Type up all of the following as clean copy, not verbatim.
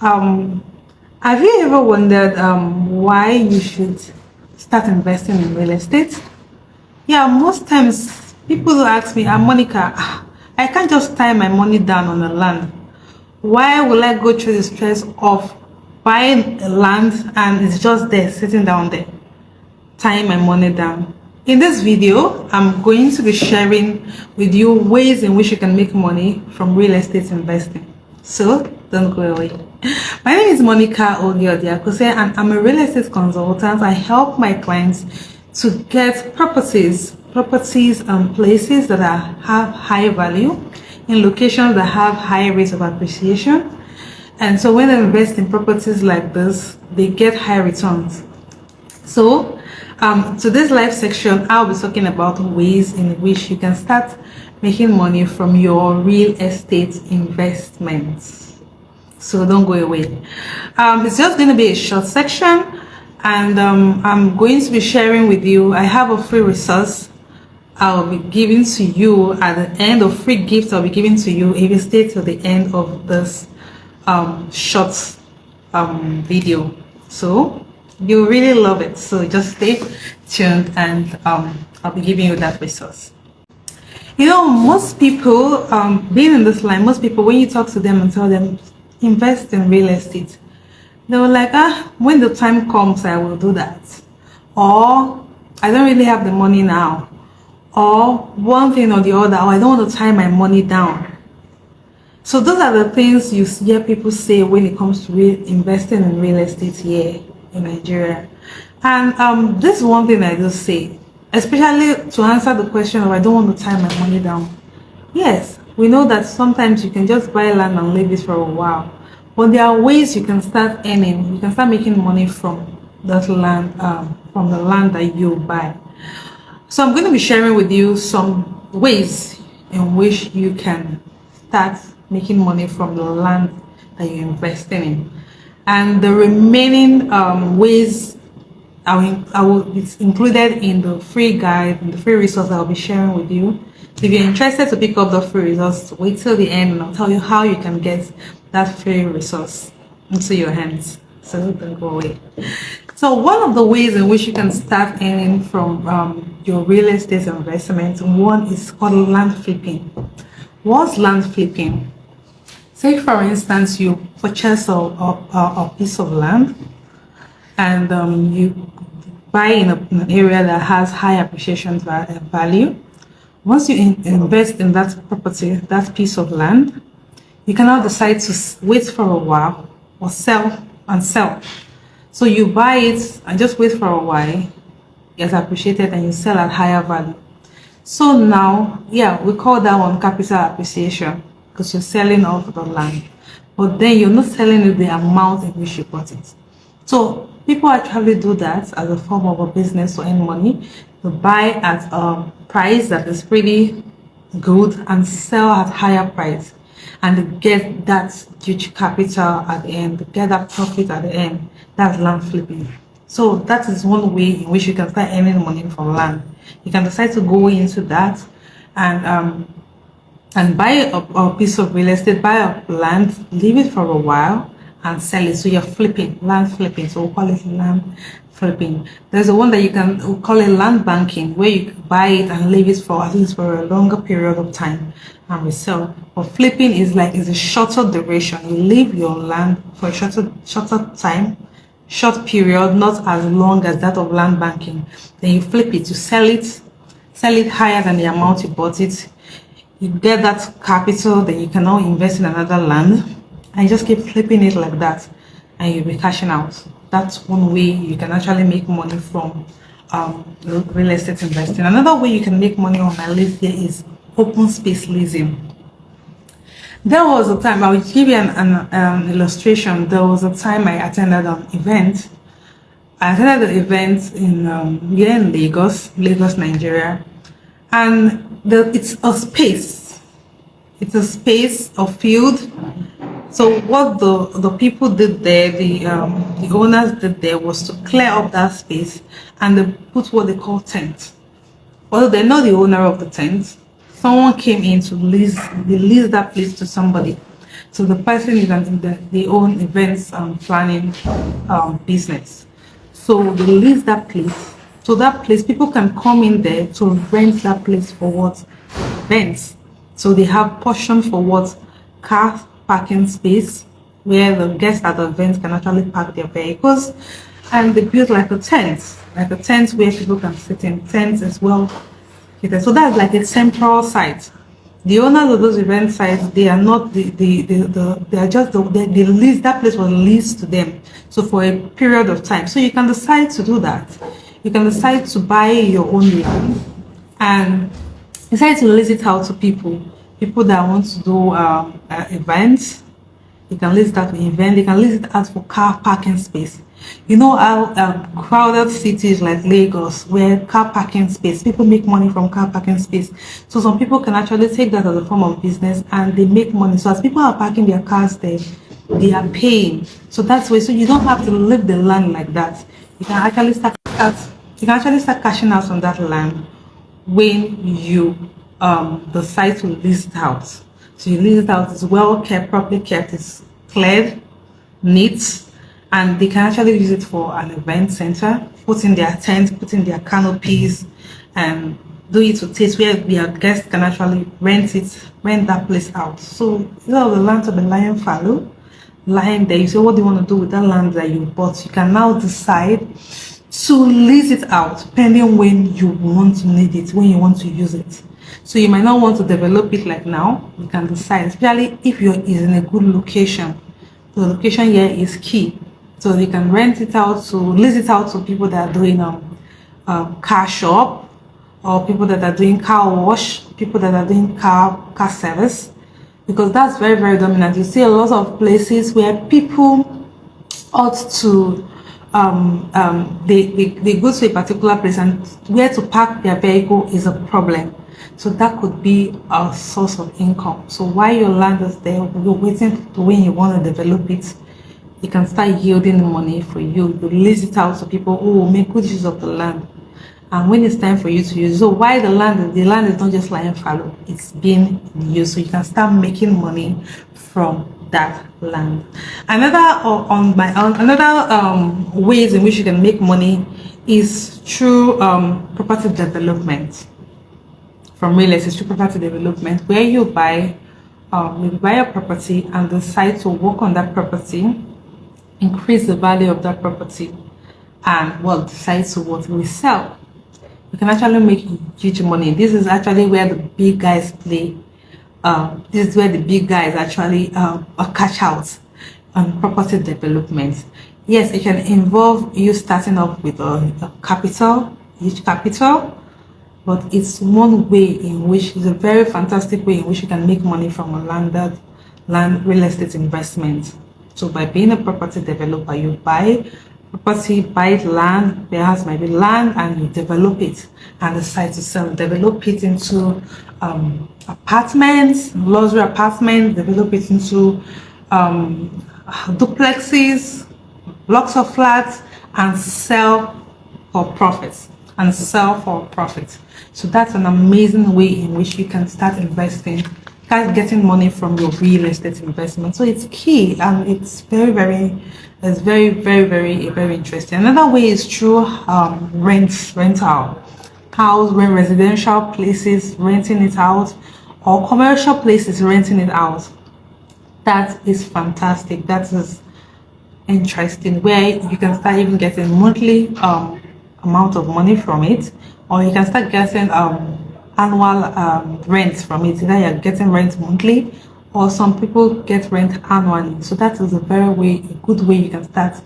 Um, have you ever wondered why you should start investing in real estate? Yeah, most times people will ask me, Monica, I can't just tie my money down on the land. Why will I go through the stress of buying a land and it's just there, sitting down there, tying my money down? In this video, I'm going to be sharing with you ways in which you can make money from real estate investing. So don't go away. My name is Monica Ogiodiakose and I'm a real estate consultant. I help my clients to get properties and places that have high value in locations that have high rates of appreciation. And so when they invest in properties like this, they get high returns. So to this live section, I'll be talking about ways in which you can start making money from your real estate investments. So don't go away. It's just going to be a short section, and I'm going to be sharing with you. I have a free resource I'll be giving to you at the end, of free gifts I'll be giving to you if you stay till the end of this short video. So you'll really love it. So just stay tuned, and I'll be giving you that resource. You know, most people, being in this line, most people, when you talk to them and tell them invest in real estate, they were like, when the time comes, I will do that. Or I don't really have the money now. Or one thing or the other, or I don't want to tie my money down. So those are the things you hear people say when it comes to investing in real estate here in Nigeria. And this is one thing I just say, especially to answer the question of I don't want to tie my money down. Yes, we know that sometimes you can just buy land and leave it for a while, but there are ways you can start earning. You can start making money from that land, from the land that you buy. So I'm going to be sharing with you some ways in which you can start making money from the land that you're investing in, and the remaining ways it's included in the free guide, in the free resource I'll be sharing with you. If you're interested to pick up the free resource, wait till the end and I'll tell you how you can get that free resource into your hands. So don't go away. So one of the ways in which you can start earning from your real estate investment, one is called land flipping. What's land flipping? Say for instance you purchase a piece of land, and you buy in an area that has high appreciation value. Once you invest in that property, that piece of land, you can now decide to wait for a while or sell. So you buy it and just wait for a while, it gets appreciated, and you sell at higher value. So now, yeah, we call that one capital appreciation because you're selling off the land, but then you're not selling it the amount in which you bought it. So people actually do that as a form of a business to earn money. To buy at a price that is pretty good and sell at higher price, and get that huge capital at the end, get that profit at the end. That's land flipping. So that is one way in which you can start earning money from land. You can decide to go into that and buy a piece of real estate, buy a land, leave it for a while, and sell it. So you're flipping, land flipping. So we'll call it land flipping. There's a one that you can call it land banking, where you buy it and leave it for at least for a longer period of time and resell. But flipping is a shorter duration. You leave your land for a shorter time, short period, not as long as that of land banking. Then you flip it, you sell it higher than the amount you bought it. You get that capital, then you can now invest in another land and just keep flipping it like that, and you'll be cashing out. That's one way you can actually make money from real estate investing. Another way you can make money on my list here is open space leasing. There was a time, I will give you an illustration. There was a time I attended an event. I attended the event here in Lagos, Nigeria, and it's a space. It's a space, a field. So what the people did there, the owners did there, was to clear up that space, and they put what they call tent. Although they're not the owner of the tent, someone came in to lease that place to somebody. So the person is they own events planning business. So they lease that place. So that place, people can come in there to rent that place for what? Events. So they have portion for what? Car parking space, where the guests at the event can actually park their vehicles. And they build like a tent where people can sit in. Tents as well. So that's like a temporal site. The owners of those event sites, they are not they are just the lease. That place was leased to them, so for a period of time. So you can decide to do that. You can decide to buy your own land and decide to lease it out to people that want to do events. You can lease that for event. You can lease it out for car parking space. You know how crowded cities like Lagos, where car parking space, people make money from car parking space. So some people can actually take that as a form of business and they make money. So as people are parking their cars there, they are paying. So that's why. So you don't have to leave the land like that. You can actually start cashing out on that land when you decide to lease it out. So you lease it out, it's well kept, properly kept, it's cleared, neat, and they can actually use it for an event center, put in their tents, put in their canopies, and do it to taste where their guests can actually rent that place out. So instead of the land to be lying fallow, lying there, you say, what do you want to do with that land that you bought? You can now decide to lease it out, depending when you want to need it, when you want to use it. So you might not want to develop it like now. You can decide, especially if you're in a good location. The location here is key. So you can rent it out to lease it out to people that are doing car shop, or people that are doing car wash, people that are doing car service, because that's very, very dominant. You see a lot of places where people ought to they go to a particular place and where to park their vehicle is a problem. So that could be a source of income. So while your land is there, you're waiting to when you want to develop it, you can start yielding the money for you. You lease it out to people who will make good use of the land. And when it's time for you to use, so why the land is not just lying fallow, it's being used. So you can start making money from that land. Another ways in which you can make money is through property development. From real estate to property development, where you buy a property and decide to work on that property, increase the value of that property, and decide to resell. You can actually make huge money. This is actually where the big guys play. This is where the big guys actually catch out on property development. Yes, it can involve you starting off with a capital, huge capital, but it's one way in which it's a very fantastic way in which you can make money from a land real estate investment. So by being a property developer, you buy property, buy land, perhaps maybe land, and you develop it and decide to sell, develop it into apartments, luxury apartments, develop it into duplexes, blocks of flats, and sell for profits. So that's an amazing way in which you can start investing, start getting money from your real estate investment. So it's key, and it's very interesting. Another way is through rental, residential places, renting it out, or commercial places, renting it out. That is fantastic. That is interesting, where you can start even getting monthly amount of money from it, or you can start getting annual rent from it. Either you're getting rent monthly, or some people get rent annually. So that is a good way you can start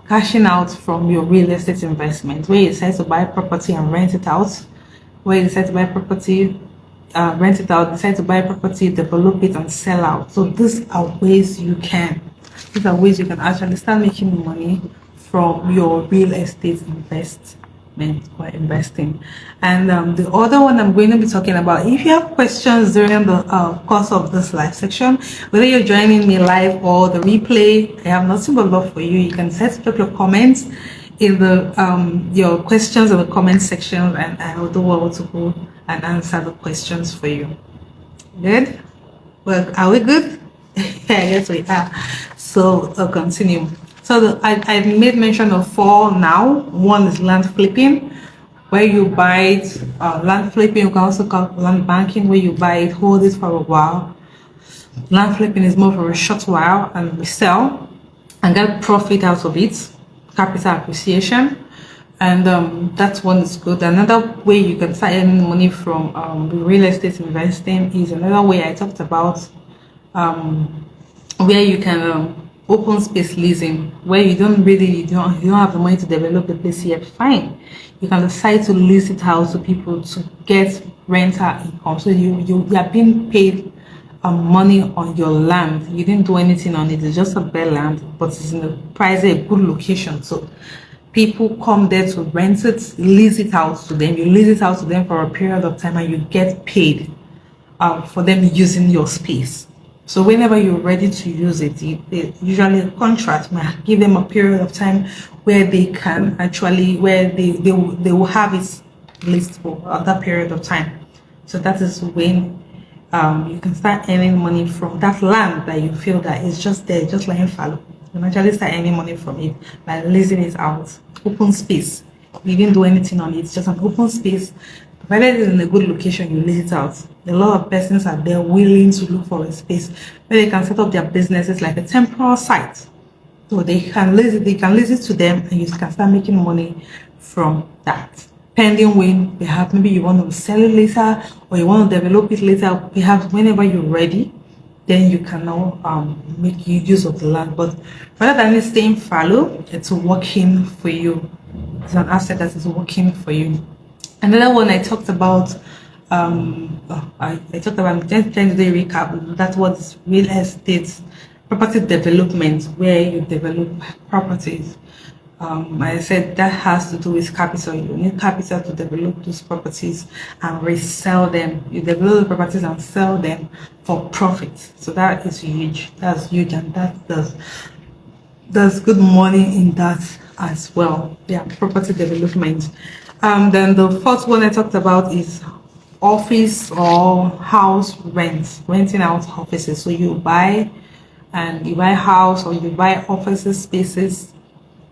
cashing out from your real estate investment, where you decide to buy property and rent it out, where you decide to buy property, rent it out, decide to buy property, develop it, and sell out. So these are ways you can actually start making money from your real estate investment or investing. And the other one I'm going to be talking about, if you have questions during the course of this live section, whether you're joining me live or the replay, I have nothing but love for you. You can set up your comments in the your questions in the comment section, and I will do well to go and answer the questions for you. Good? Well, are we good? Yes, we are. So I'll continue. So I made mention of four now. One is land flipping, where you buy it. Land flipping, you can also call land banking, where you buy it, hold it for a while. Land flipping is more for a short while and resell and get profit out of it, capital appreciation. And that one is good. Another way you can start earning money from real estate investing is another way I talked about, where you can open space leasing, where you don't have the money to develop the place yet. Fine, you can decide to lease it out to people to get rental income. So you are being paid money on your land. You didn't do anything on it. It's just a bare land, but it's in a price, a good location. So people come there to rent it, lease it out to them. You lease it out to them for a period of time, and you get paid for them using your space. So whenever you're ready to use it, usually a contract might give them a period of time where they can actually, where they will have it leased for that period of time. So that is when you can start earning money from that land that you feel that is just there, just lying fallow. You can actually start earning money from it by leasing it out. Open space. You didn't do anything on it. It's just an open space. Provided it's in a good location, you lease it out. A lot of persons are there willing to look for a space where they can set up their businesses like a temporary site. So they can lease it to them, and you can start making money from that. Pending when perhaps maybe you want to sell it later, or you want to develop it later, perhaps whenever you're ready, then you can now make use of the land. But rather than it staying fallow, it's working for you. It's an asset that is working for you. Another one I talked about, I talked about, just trying to do a recap. That's what is real estate, property development, where you develop properties. I said that has to do with capital. You need capital to develop those properties and resell them. You develop the properties and sell them for profit. So that is huge. That's huge, and there's good money in that as well. Yeah, property development. Then the fourth one I talked about is office or house rent, renting out offices. So you buy house, or you buy offices spaces,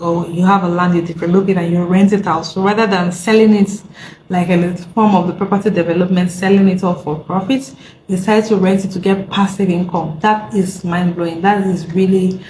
or you have a land, you develop it and you rent it out. So rather than selling it like a form of the property development, selling it off for profit, you decide to rent it to get passive income. That is mind-blowing. That is really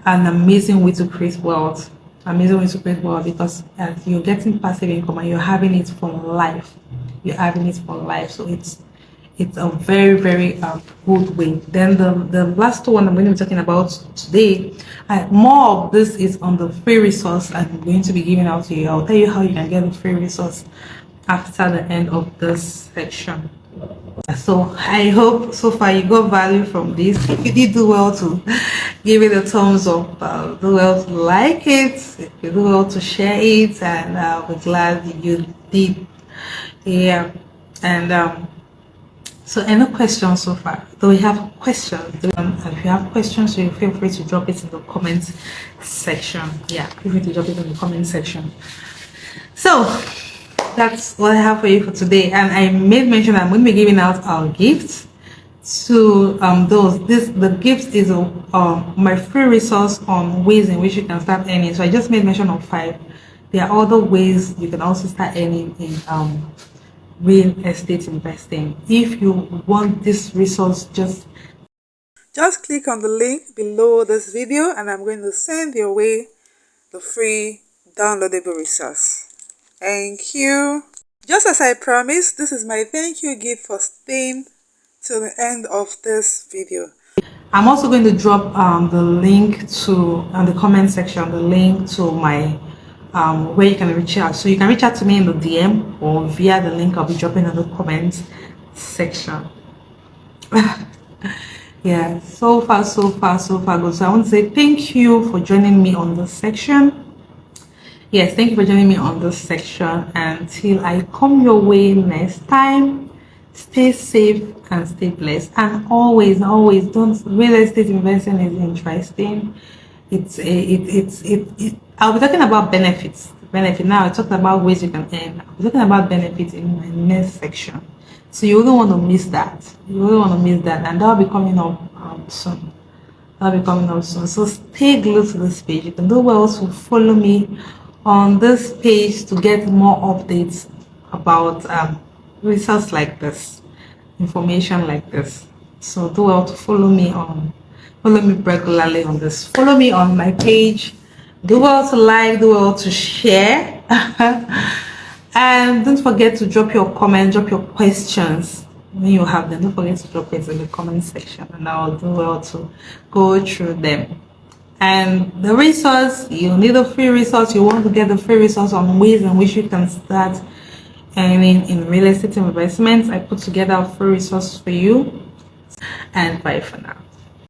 an amazing way to create wealth. Amazing way to create wealth, because you're getting passive income and you're having it for life. You're having it for life. So it's a very, very good way. Then the last one I'm going to be talking about today, more of this is on the free resource I'm going to be giving out to you. I'll tell you how you can get the free resource after the end of this section. So I hope so far you got value from this. If you did do well to give it a thumbs up, do well to like it, if you do well to share it, and I'll be glad you did. Yeah. And so any questions so far? Do we have questions? If you have questions, so you feel free to drop it in the comments section. Yeah, feel free to drop it in the comment section. So that's what I have for you for today. And I made mention that I'm going to be giving out our gifts to those. The gift is my free resource on ways in which you can start earning. So I just made mention of 5. There are other ways you can also start earning in real estate investing. If you want this resource, just click on the link below this video, and I'm going to send your way the free downloadable resource. Thank you. Just as I promised, this is my thank you gift for staying till the end of this video. I'm also going to drop the link to the comment section, the link to my where you can reach out. So you can reach out to me in the DM or via the link I'll be dropping in the comment section. Yeah, so far good. So I want to say thank you for joining me on this section. Yes, thank you for joining me on this section. Until I come your way next time, stay safe and stay blessed. And always don't, real estate investing is interesting. I'll be talking about benefits. Now I talked about ways you can earn. I'll be talking about benefits in my next section. So you wouldn't want to miss that. And that'll be coming up soon. that'll be coming up soon. So stay glued to this page. You can do well to follow me on this page to get more updates about resources like this, information like this. So do well to follow me regularly on this. Follow me on my page. Do well to like, do well to share. And don't forget to drop your comment, drop your questions when you have them. Don't forget to drop it in the comment section, and I'll do well to go through them. And the resource, you need a free resource. You want to get the free resource on ways in which you can start earning in real estate investments. I put together a free resource for you. And bye for now.